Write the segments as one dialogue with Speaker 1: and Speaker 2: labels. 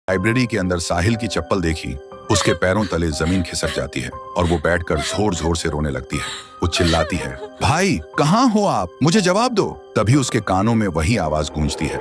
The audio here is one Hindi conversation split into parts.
Speaker 1: लाइब्रेरी के अंदर साहिल की चप्पल देखी, उसके पैरों तले जमीन खिसक जाती है और वो बैठकर जोर जोर से रोने लगती है। वो चिल्लाती है, भाई कहाँ हो आप, मुझे जवाब दो। तभी उसके कानों में वही आवाज गूंजती है।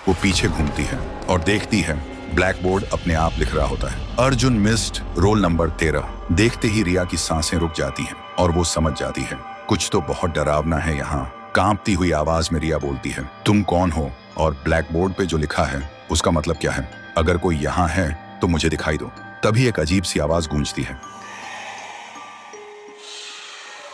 Speaker 1: वो पीछे घूमती है और देखती है ब्लैक बोर्ड अपने आप लिख रहा होता है, अर्जुन मिस्ड रोल नंबर 13। देखते ही रिया की सांसें रुक जाती हैं और वो समझ जाती है कुछ तो बहुत डरावना है यहाँ। कांपती हुई आवाज में रिया बोलती है, तुम कौन हो और ब्लैक बोर्ड पे जो लिखा है उसका मतलब क्या है? अगर कोई यहाँ है तो मुझे दिखाई दो। तभी एक अजीब सी आवाज गूंजती है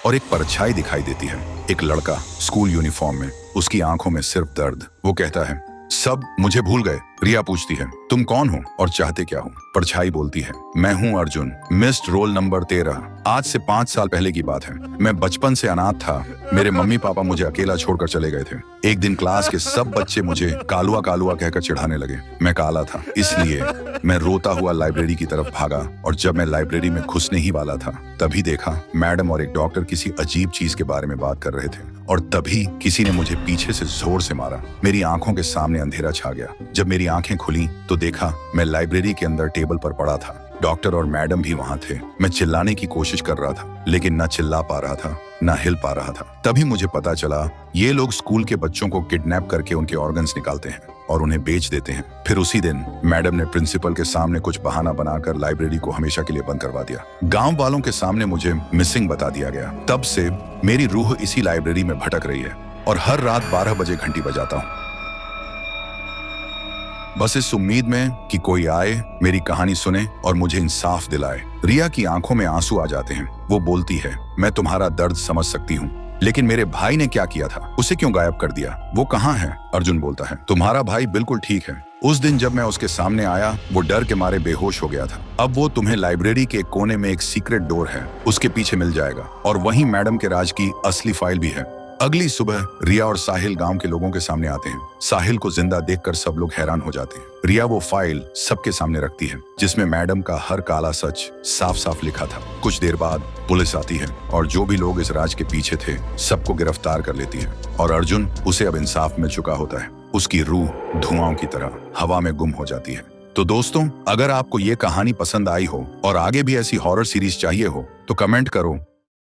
Speaker 1: और एक परछाई दिखाई देती है। एक लड़का स्कूल यूनिफॉर्म में, उसकी आंखों में सिर्फ दर्द। वो कहता है, सब मुझे भूल गए। रिया पूछती है, तुम कौन हो और चाहते क्या हो? परछाई बोलती है, मैं हूँ अर्जुन, मिस्ड रोल नंबर 13। आज से 5 साल पहले की बात है। मैं बचपन से अनाथ था। मेरे मम्मी पापा मुझे अकेला छोड़कर चले गए थे। एक दिन क्लास के सब बच्चे मुझे कालुआ कालुआ कहकर चिढ़ाने लगे। मैं काला था, इसलिए मैं रोता हुआ लाइब्रेरी की तरफ भागा और जब मैं लाइब्रेरी में घुसने ही वाला था तभी देखा मैडम और एक डॉक्टर किसी अजीब चीज के बारे में बात कर रहे थे और तभी किसी ने मुझे पीछे से जोर से मारा। मेरी आंखों के सामने अंधेरा छा गया। जब मेरी आंखें खुली तो देखा मैं लाइब्रेरी के अंदर टेबल पर पड़ा था। डॉक्टर और मैडम भी वहां थे। मैं चिल्लाने की कोशिश कर रहा था लेकिन न चिल्ला पा रहा था न हिल पा रहा था। तभी मुझे पता चला ये लोग स्कूल के बच्चों को किडनैप करके उनके ऑर्गन्स निकालते हैं और उन्हें बेच देते हैं। फिर उसी दिन मैडम ने प्रिंसिपल के सामने कुछ बहाना बनाकर लाइब्रेरी को हमेशा के लिए बंद करवा दिया। गांव वालों के सामने मुझे मिसिंग बता दिया गया। तब से मेरी रूह इसी लाइब्रेरी में भटक रही है और हर रात 12 बजे घंटी बजाता हूँ, बस इस उम्मीद में कि कोई आए, मेरी कहानी सुने और मुझे इंसाफ दिलाए। रिया की आंखों में आंसू आ जाते हैं। वो बोलती है, मैं तुम्हारा दर्द समझ सकती हूँ, लेकिन मेरे भाई ने क्या किया था? उसे क्यों गायब कर दिया? वो कहाँ है? अर्जुन बोलता है, तुम्हारा भाई बिल्कुल ठीक है। उस दिन जब मैं उसके सामने आया वो डर के मारे बेहोश हो गया था। अब वो तुम्हें लाइब्रेरी के कोने में एक सीक्रेट डोर है, उसके पीछे मिल जाएगा और वहीं मैडम के राज की असली फाइल भी है। अगली सुबह रिया और साहिल गांव के लोगों के सामने आते हैं। साहिल को जिंदा देखकर सब लोग हैरान हो जाते हैं। रिया वो फाइल सबके सामने रखती है जिसमें मैडम का हर काला सच साफ साफ लिखा था। कुछ देर बाद पुलिस आती है और जो भी लोग इस राज के पीछे थे सबको गिरफ्तार कर लेती है और अर्जुन, उसे अब इंसाफ मिल चुका होता है। उसकी रूह धुआं की तरह हवा में गुम हो जाती है। तो दोस्तों, अगर आपको ये कहानी पसंद आई हो और आगे भी ऐसी हॉरर सीरीज चाहिए हो तो कमेंट करो